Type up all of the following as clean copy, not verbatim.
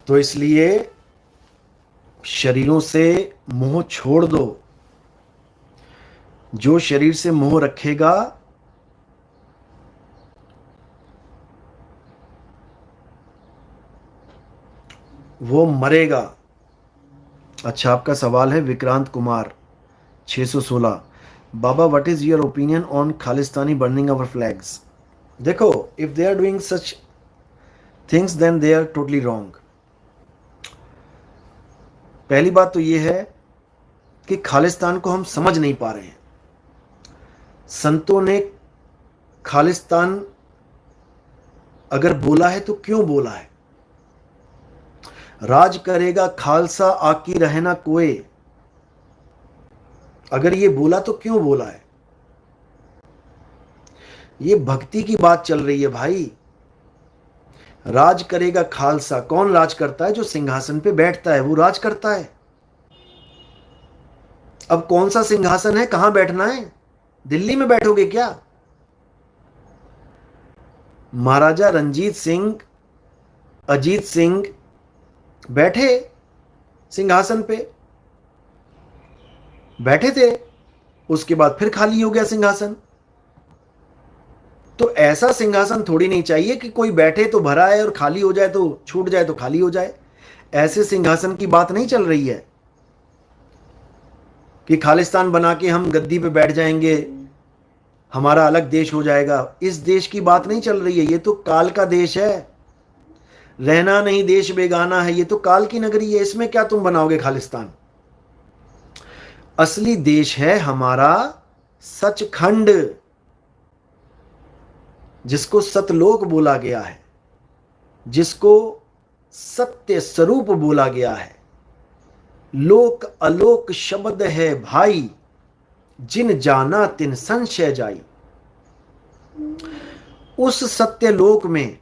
तो इसलिए शरीरों से मोह छोड़ दो। जो शरीर से मोह रखेगा वो मरेगा। अच्छा, आपका सवाल है विक्रांत कुमार 616। बाबा, what is your opinion on Khalistani burning our flags? देखो, if they are doing such things then they are totally wrong. पहली बात तो ये है कि खालिस्तान को हम समझ नहीं पा रहे हैं। संतों ने खालिस्तान अगर बोला है तो क्यों बोला है? राज करेगा खालसा आकी रहना कोय, अगर ये बोला तो क्यों बोला है? ये भक्ति की बात चल रही है भाई। राज करेगा खालसा, कौन राज करता है? जो सिंहासन पे बैठता है वो राज करता है। अब कौन सा सिंहासन है, कहां बैठना है? दिल्ली में बैठोगे क्या? महाराजा रंजीत सिंह, अजीत सिंह बैठे सिंहासन पे, बैठे थे, उसके बाद फिर खाली हो गया सिंहासन। तो ऐसा सिंहासन थोड़ी नहीं चाहिए कि कोई बैठे तो भरा है और खाली हो जाए तो छूट जाए तो खाली हो जाए। ऐसे सिंहासन की बात नहीं चल रही है कि खालिस्तान बना के हम गद्दी पे बैठ जाएंगे, हमारा अलग देश हो जाएगा। इस देश की बात नहीं चल रही है। ये तो काल का देश है, रहना नहीं देश बेगाना है। ये तो काल की नगरी है, इसमें क्या तुम बनाओगे खालिस्तान? असली देश है हमारा सचखंड, जिसको सतलोक बोला गया है, जिसको सत्य स्वरूप बोला गया है। लोक अलोक शब्द है भाई, जिन जाना तिन संशय जाई। उस सत्य लोक में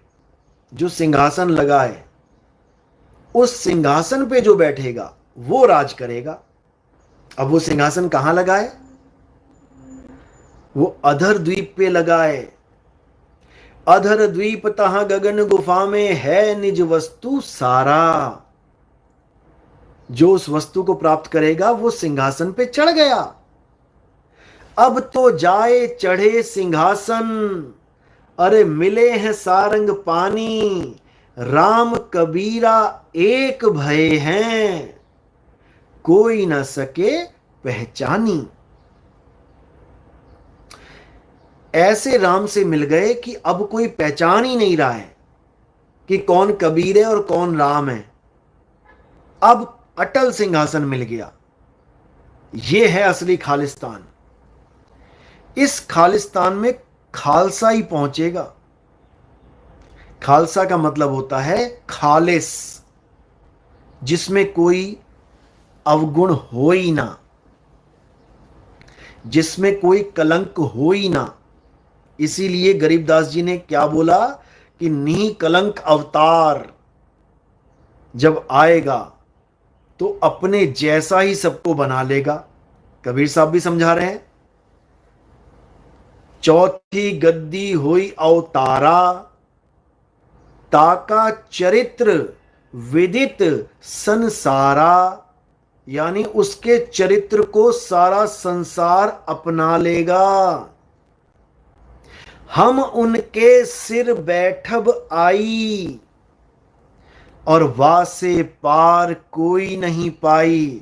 जो सिंहासन लगा है, उस सिंहासन पे जो बैठेगा वो राज करेगा। अब वो सिंहासन कहां लगा है? वो अधर द्वीप पे लगा है। अधर द्वीप तहां गगन गुफा में है निज वस्तु सारा। जो उस वस्तु को प्राप्त करेगा वो सिंहासन पे चढ़ गया। अब तो जाए चढ़े सिंहासन, अरे मिले हैं सारंग पानी। राम कबीरा एक भय हैं, कोई न सके पहचानी। ऐसे राम से मिल गए कि अब कोई पहचान ही नहीं रहा है कि कौन कबीर है और कौन राम है। अब अटल सिंहासन मिल गया। यह है असली खालिस्तान। इस खालिस्तान में खालसा ही पहुंचेगा। खालसा का मतलब होता है खालिस, जिसमें कोई अवगुण हो ही ना, जिसमें कोई कलंक हो ही ना। इसीलिए गरीबदास जी ने क्या बोला कि निकलंक अवतार जब आएगा तो अपने जैसा ही सबको बना लेगा। कबीर साहब भी समझा रहे हैं, चौथी गद्दी हुई अवतारा, ताका चरित्र विदित संसारा। यानी उसके चरित्र को सारा संसार अपना लेगा। हम उनके सिर बैठब आई, और वासे पार कोई नहीं पाई।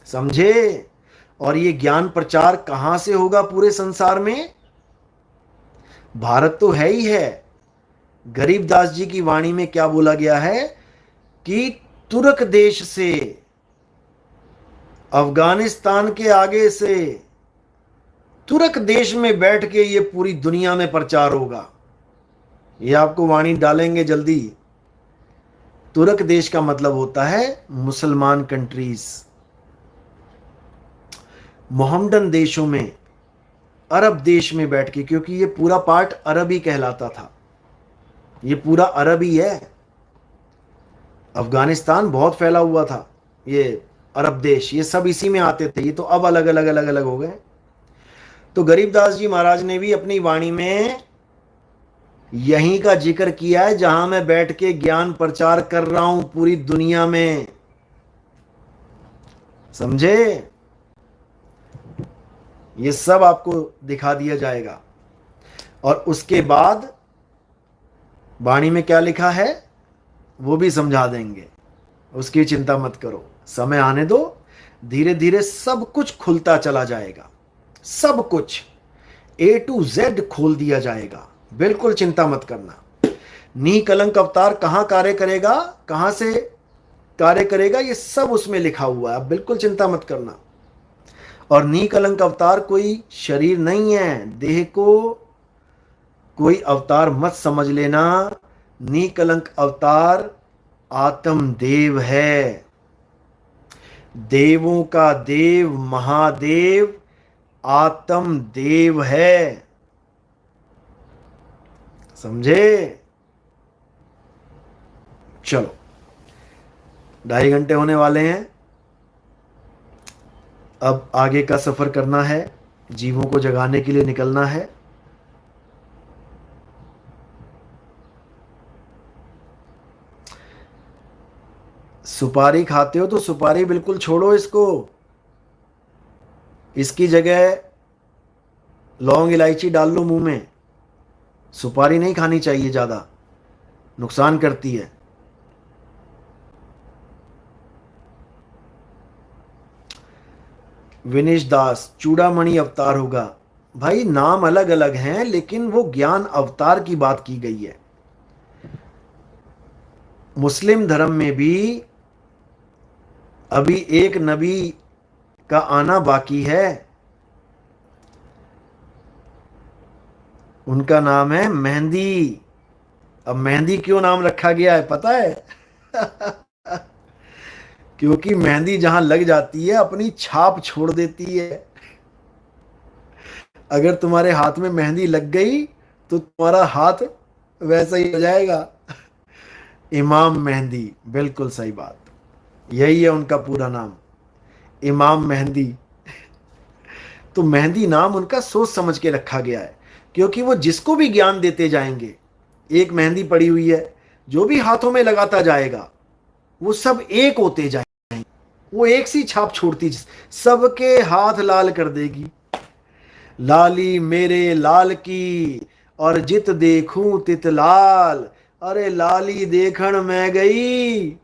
समझे? और ये ज्ञान प्रचार कहां से होगा पूरे संसार में? भारत तो है ही है। गरीबदास जी की वाणी में क्या बोला गया है कि तुर्क देश से, अफगानिस्तान के आगे से, तुर्क देश में बैठ के ये पूरी दुनिया में प्रचार होगा। ये आपको वाणी डालेंगे जल्दी। तुर्क देश का मतलब होता है मुसलमान कंट्रीज। मोहम्मदन देशों में, अरब देश में बैठ के, क्योंकि ये पूरा पार्ट अरब ही कहलाता था, ये पूरा अरब ही है। अफगानिस्तान बहुत फैला हुआ था, ये अरब देश, ये सब इसी में आते थे। ये तो अब अलग अलग अलग अलग हो गए। तो गरीबदास जी महाराज ने भी अपनी वाणी में यहीं का जिक्र किया है जहां मैं बैठ के ज्ञान प्रचार कर रहा हूं पूरी दुनिया में। समझे? ये सब आपको दिखा दिया जाएगा। और उसके बाद वाणी में क्या लिखा है वो भी समझा देंगे, उसकी चिंता मत करो, समय आने दो, धीरे धीरे सब कुछ खुलता चला जाएगा। सब कुछ A to Z खोल दिया जाएगा, बिल्कुल चिंता मत करना। निकलंक अवतार कहां कार्य करेगा, कहां से कार्य करेगा, ये सब उसमें लिखा हुआ है, आप बिल्कुल चिंता मत करना। और निकलंक अवतार कोई शरीर नहीं है, देह को कोई अवतार मत समझ लेना। निकलंक अवतार आत्मदेव है, देवों का देव महादेव आत्मदेव है। समझे? चलो 2.5 घंटे होने वाले हैं, अब आगे का सफर करना है, जीवों को जगाने के लिए निकलना है। सुपारी खाते हो तो सुपारी बिल्कुल छोड़ो इसको, इसकी जगह लौंग इलायची डाल लो मुंह में। सुपारी नहीं खानी चाहिए, ज्यादा नुकसान करती है। विनेश दास, चूड़ामणि अवतार होगा। भाई नाम अलग अलग हैं, लेकिन वो ज्ञान अवतार की बात की गई है। मुस्लिम धर्म में भी अभी एक नबी का आना बाकी है, उनका नाम है मेहंदी। अब मेहंदी क्यों नाम रखा गया है पता है? क्योंकि मेहंदी जहां लग जाती है अपनी छाप छोड़ देती है। अगर तुम्हारे हाथ में मेहंदी लग गई तो तुम्हारा हाथ वैसा ही हो जाएगा। इमाम मेहंदी, बिल्कुल सही बात, यही है उनका पूरा नाम, इमाम मेहंदी। तो मेहंदी नाम उनका सोच समझ के रखा गया है, क्योंकि वो जिसको भी ज्ञान देते जाएंगे, एक मेहंदी पड़ी हुई है, जो भी हाथों में लगाता जाएगा वो सब एक होते जाएंगे, वो एक सी छाप छोड़ती, सबके हाथ लाल कर देगी। लाली मेरे लाल की और जित देखूं तित लाल। अरे लाली देखण मैं गई,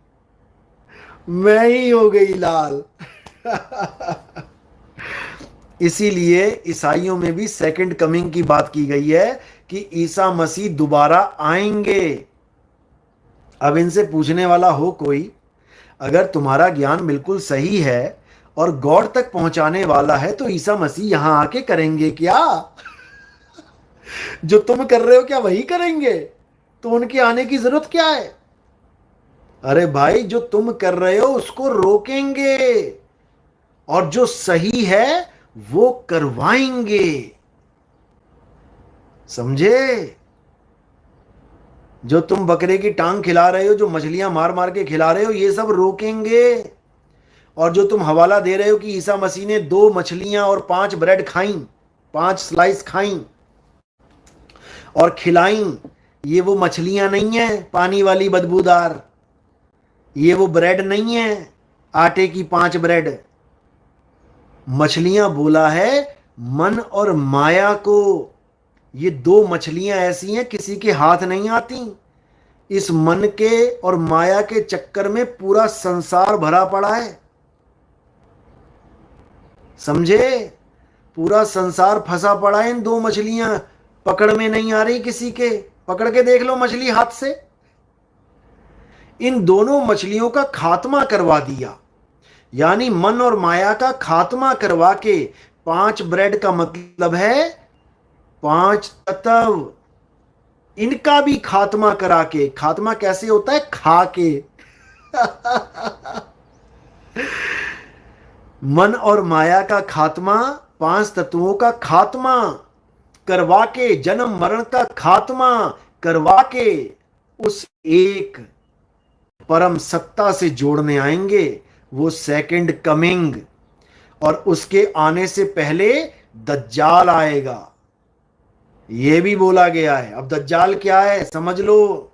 मैं ही हो गई लाल। इसीलिए ईसाइयों में भी सेकंड कमिंग की बात की गई है कि ईसा मसीह दोबारा आएंगे। अब इनसे पूछने वाला हो कोई, अगर तुम्हारा ज्ञान बिल्कुल सही है और गॉड तक पहुंचाने वाला है, तो ईसा मसीह यहां आके करेंगे क्या? जो तुम कर रहे हो क्या वही करेंगे? तो उनके आने की जरूरत क्या है? अरे भाई, जो तुम कर रहे हो उसको रोकेंगे, और जो सही है वो करवाएंगे। समझे? जो तुम बकरे की टांग खिला रहे हो, जो मछलियां मार मार के खिला रहे हो, ये सब रोकेंगे। और जो तुम हवाला दे रहे हो कि ईसा मसीह ने 2 मछलियां और 5 ब्रेड खाई, 5 स्लाइस खाई और खिलाई, ये वो मछलियां नहीं है पानी वाली बदबूदार, ये वो ब्रेड नहीं है आटे की 5 ब्रेड। मछलियां बोला है मन और माया को। ये 2 मछलियां ऐसी हैं किसी के हाथ नहीं आती। इस मन के और माया के चक्कर में पूरा संसार भरा पड़ा है। समझे? पूरा संसार फंसा पड़ा है इन 2 मछलियां, पकड़ में नहीं आ रही किसी के। पकड़ के देख लो मछली हाथ से। इन दोनों मछलियों का खात्मा करवा दिया, यानी मन और माया का खात्मा करवा के 5 ब्रेड का मतलब है 5 तत्व, इनका भी खात्मा करा के। खात्मा कैसे होता है? खा के। मन और माया का खात्मा, 5 तत्वों का खात्मा करवा के, जन्म मरण का खात्मा करवा के उस एक परम सत्ता से जोड़ने आएंगे, वो सेकंड कमिंग। और उसके आने से पहले दज्जाल आएगा। ये भी बोला गया है। अब दज्जाल क्या है समझ लो।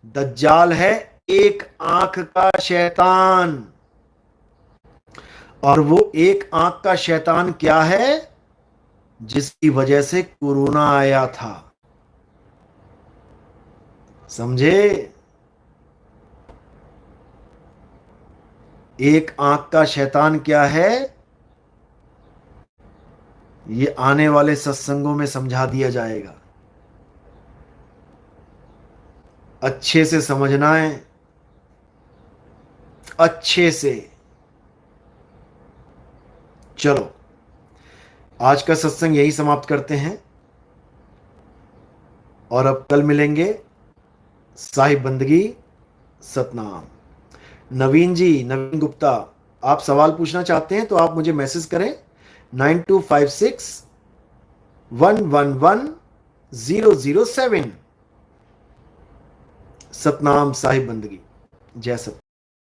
दज्जाल है एक आंख का शैतान। और वो एक आंख का शैतान क्या है? जिसकी वजह से कोरोना आया था। समझे? एक आंख का शैतान क्या है? ये आने वाले सत्संगों में समझा दिया जाएगा। अच्छे से समझना है, अच्छे से। चलो, आज का सत्संग यही समाप्त करते हैं और अब कल मिलेंगे। साहिब बंदगी सतनाम। नवीन जी, नवीन गुप्ता, आप सवाल पूछना चाहते हैं तो आप मुझे मैसेज करें 9256111007। सतनाम साहिब बंदगी। जय सत।